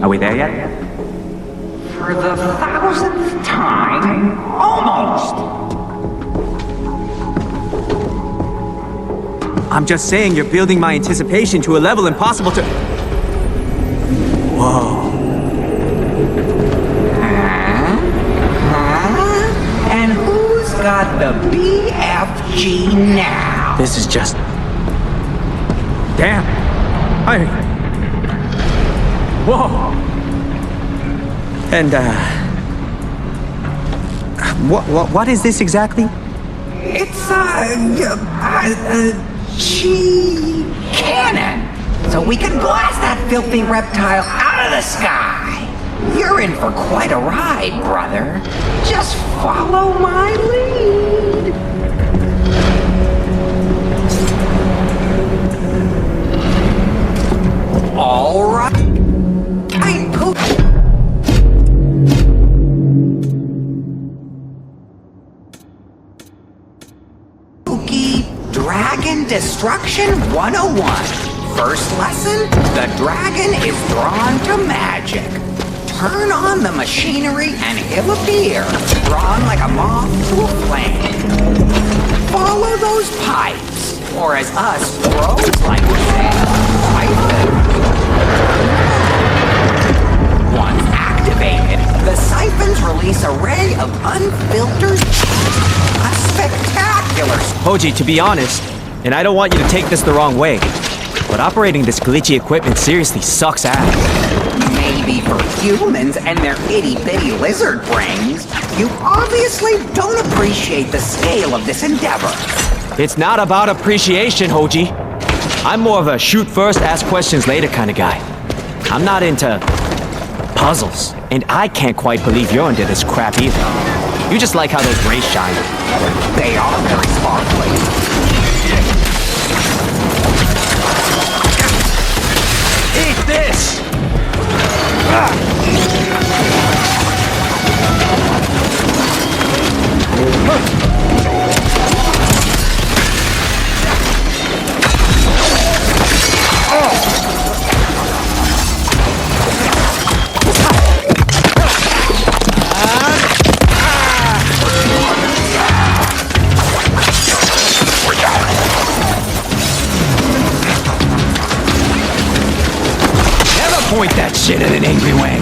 Are we there yet? For the 1000th time, almost. I'm just saying you're building my anticipation to a level impossible to... Whoa. And who's got the BFG now? This is just... Damn. Whoa. And, what is this exactly? It's a chi cannon. So we can blast that filthy reptile out of the sky. You're in for quite a ride, brother. Just follow my lead. All right. Dragon Destruction 101. First lesson, the dragon is drawn to magic. Turn on the machinery and he'll appear, drawn like a moth to a flame. Follow those pipes, or as us pros like to say, siphons. Once activated, the siphons release a ray of unfiltered, a spectacular... Hoji, to be honest, and I don't want you to take this the wrong way, but operating this glitchy equipment seriously sucks ass. Maybe for humans and their itty-bitty lizard brains, you obviously don't appreciate the scale of this endeavor. It's not about appreciation, Hoji. I'm more of a shoot first, ask questions later kind of guy. I'm not into puzzles, and I can't quite believe you're into this crap either. You just like how those rays shine. They are very sparkly. Eat this! Point that shit at an angry Wang.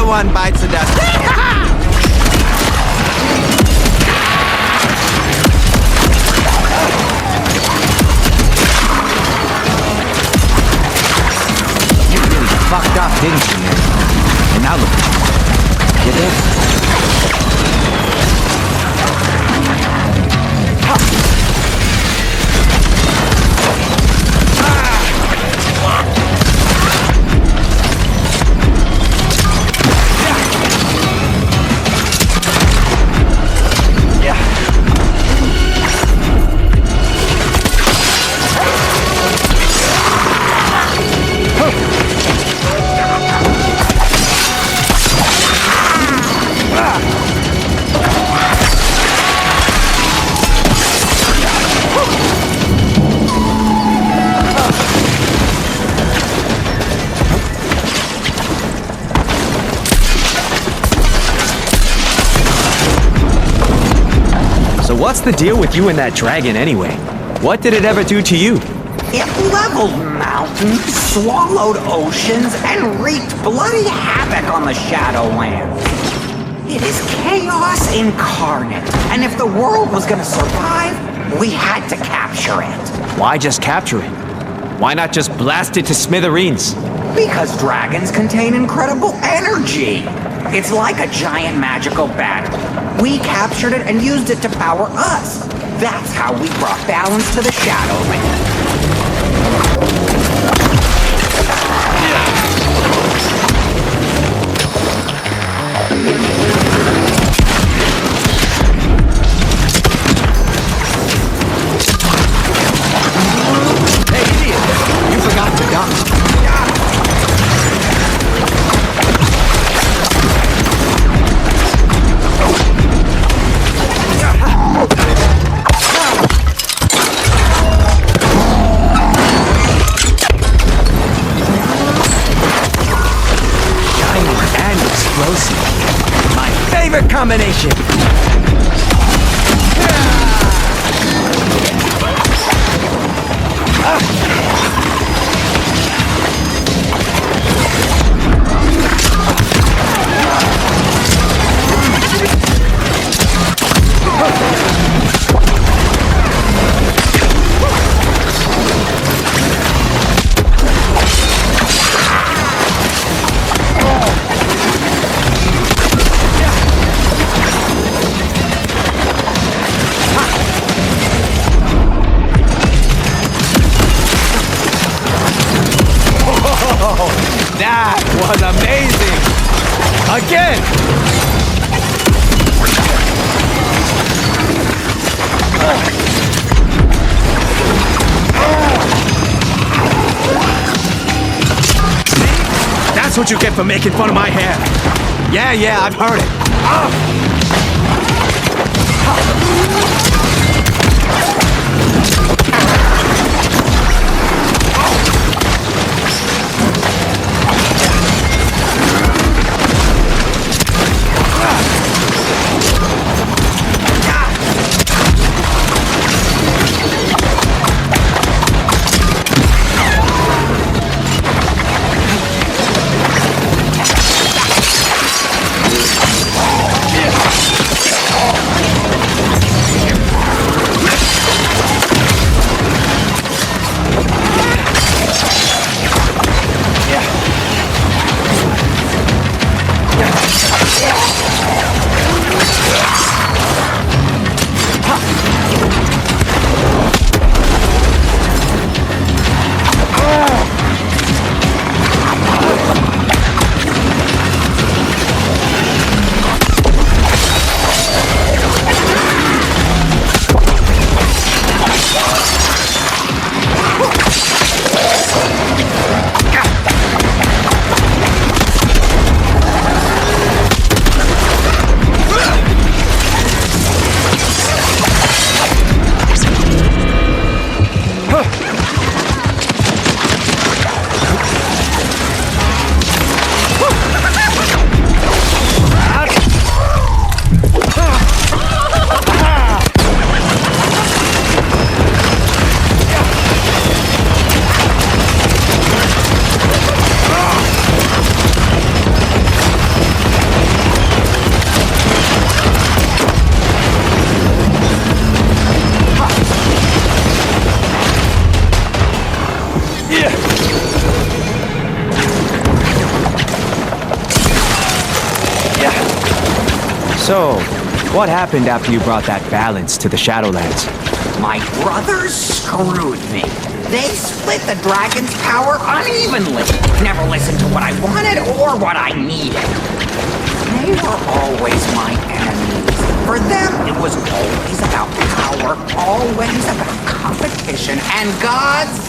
One bites the dust. You really fucked up, didn't you, man? And now look, you're dead. What's the deal with you and that dragon anyway? What did it ever do to you? It leveled mountains, swallowed oceans, and wreaked bloody havoc on the Shadowlands. It is chaos incarnate. And if the world was gonna survive, we had to capture it. Why just capture it? Why not just blast it to smithereens? Because dragons contain incredible energy. It's like a giant magical battle. We captured it and used it to power us. That's how we brought balance to the Shadowlands. Hey, idiot! You forgot to duck. My favorite combination! That was amazing! Again! That's what you get for making fun of my hair. Yeah, I've heard it. So, what happened after you brought that balance to the Shadowlands? My brothers screwed me. They split the dragon's power unevenly. Never listened to what I wanted or what I needed. They were always my enemies. For them, it was always about power, always about competition, and gods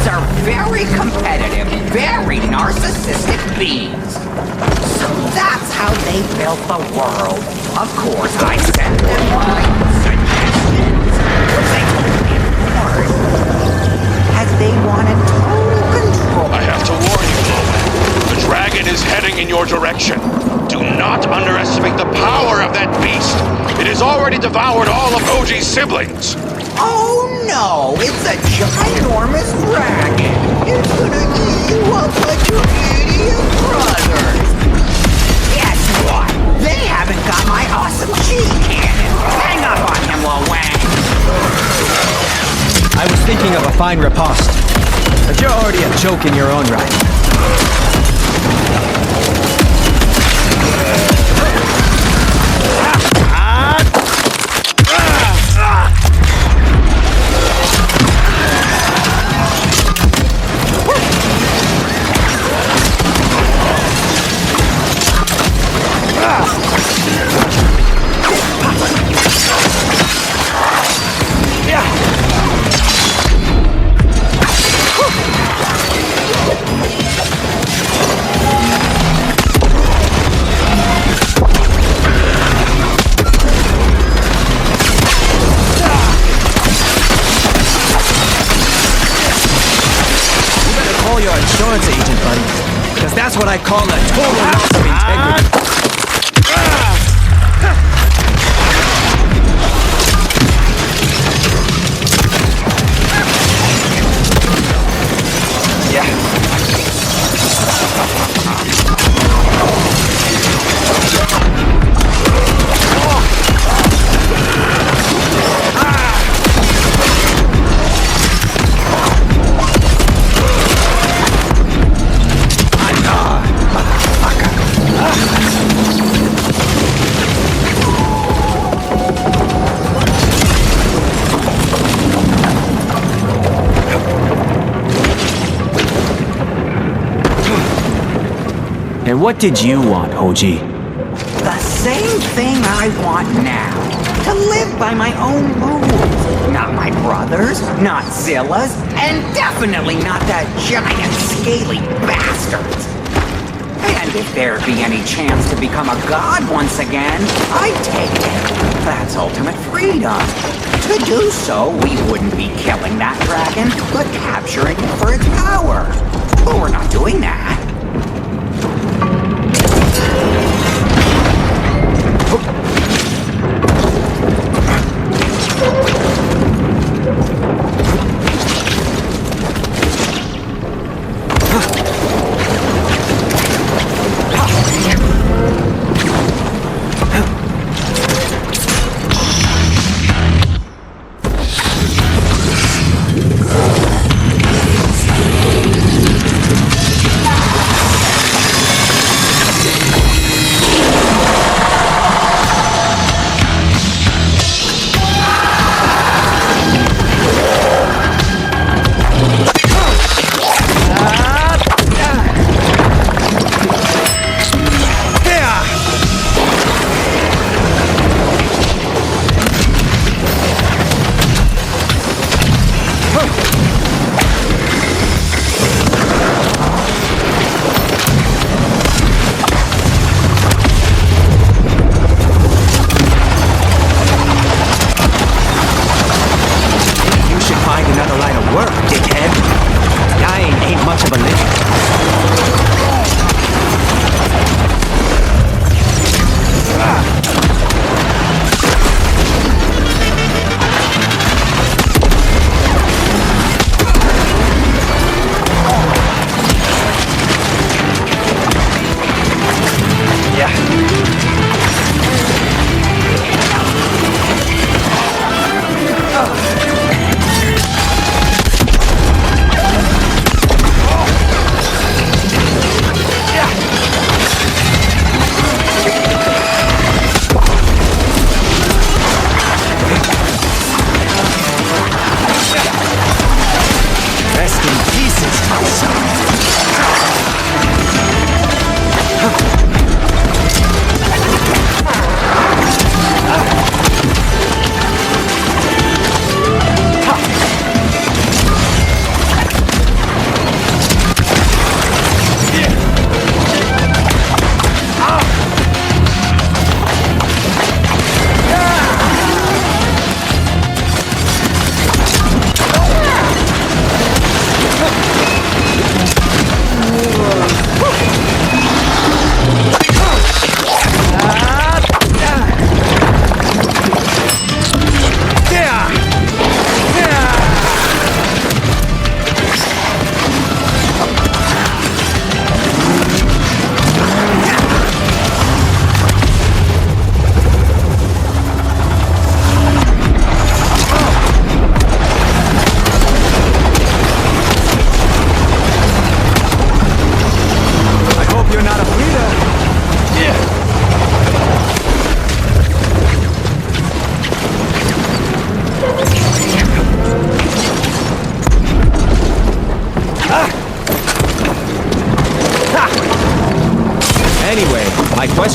are very competitive, very narcissistic beings. So that's how they built the world. Of course, I sent them my suggestions, which they totally ignored, as they wanted total control. I have to warn you, Lo Wang. The dragon is heading in your direction. Do not underestimate the power of that beast. It has already devoured all of OG's siblings. Oh no, it's a ginormous dragon. It's gonna eat you up like your idiot brothers. Guess what? They haven't got my awesome fine riposte. But you're already a joke in your own right. Insurance agent, buddy. Because that's what I call a total loss of integrity. And what did you want, Hoji? The same thing I want now. To live by my own rules. Not my brother's, not Zilla's, and definitely not that giant scaly bastard's. And if there'd be any chance to become a god once again, I'd take it. That's ultimate freedom. To do so, we wouldn't be killing that dragon, but capturing it for its power. But we're not doing that.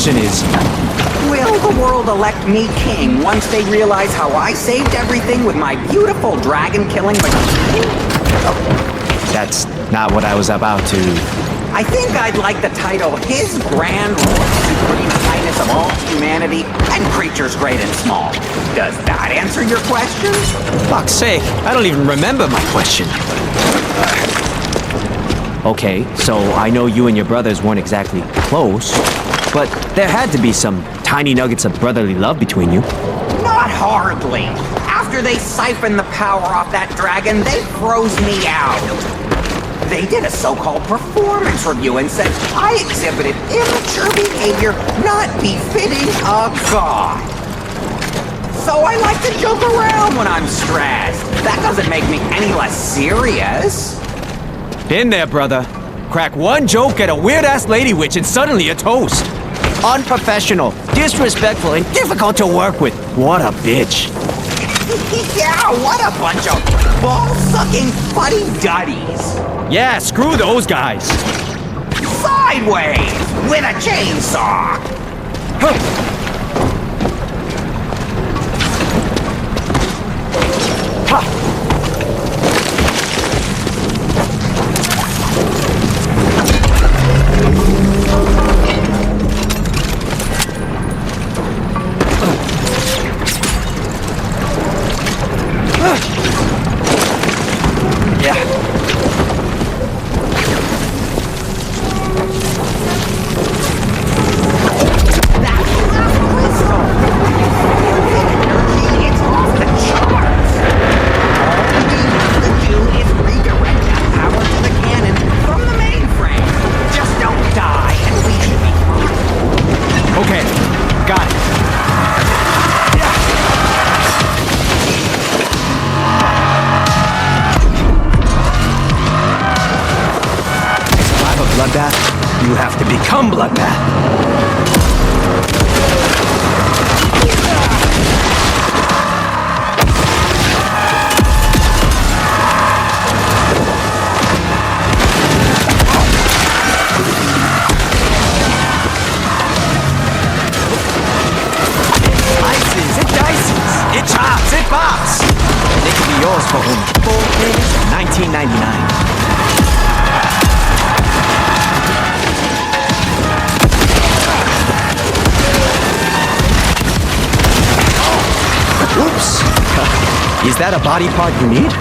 question is... Will the world elect me king once they realize how I saved everything with my beautiful dragon-killing machine? That's not what I was about to... I think I'd like the title His Grand Supreme Highness of all humanity and creatures great and small. Does that answer your question? Fuck's sake, I don't even remember my question. Okay, so I know you and your brothers weren't exactly close, but there had to be some tiny nuggets of brotherly love between you. Not hardly. After they siphoned the power off that dragon, they froze me out. They did a so-called performance review and said I exhibited immature behavior not befitting a god. So I like to joke around when I'm stressed. That doesn't make me any less serious. Been there, brother. Crack one joke at a weird-ass lady witch and suddenly a toast. Unprofessional, disrespectful, and difficult to work with. What a bitch. Yeah, what a bunch of ball-sucking fuddy-duddies. Yeah, screw those guys. Sideways with a chainsaw. Bloodbath, you have to become Bloodbath. Slices, it dices, it chops, it bops. And it can be yours for only $19.99. Oops! Is that a body part you need?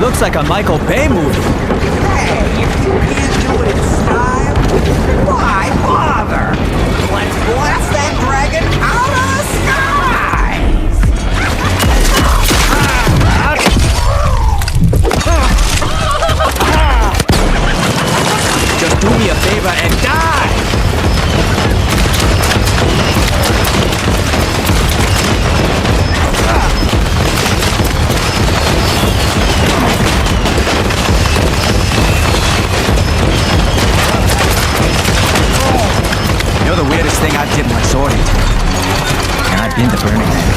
Looks like a Michael Bay movie. Hey, if you can't do it in the weirdest thing I've dipped my sword into. And I've been to Burning Man.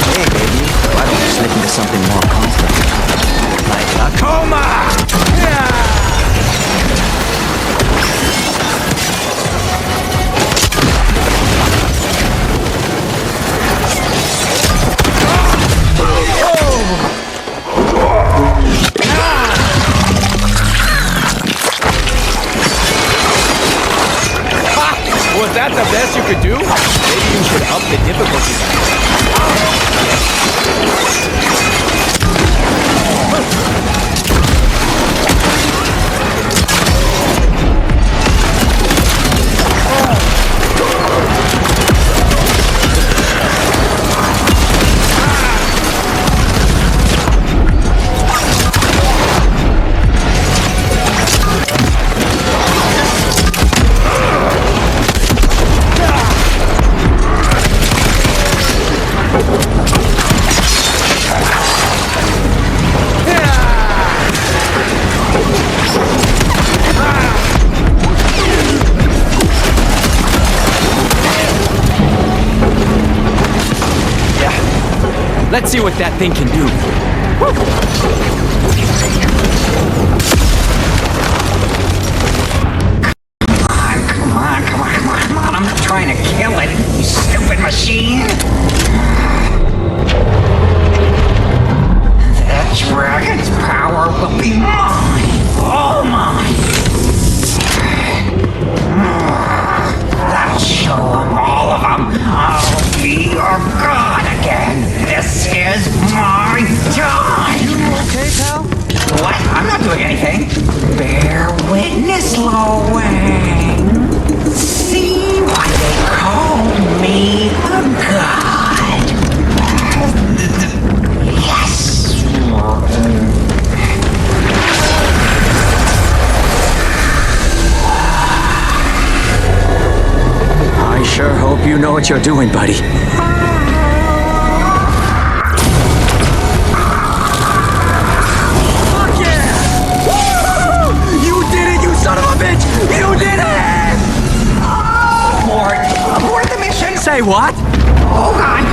Hey, baby, why don't you slip into something more comfortable? Like a coma! Yeah! Was that the best you could do? Maybe you should up the difficulty. Let's see what that thing can do. Come on, I'm not trying to kill it, you stupid machine! The dragon's power will be mine, all mine! That'll show them, all of them! I'll be your god again! This is my time! You okay, pal? What? I'm not doing anything. Bear witness, Lo Wang. See why they call me a god. Yes. I sure hope you know what you're doing, buddy. Son of a bitch! You did it! Abort the mission! Say what? Oh god!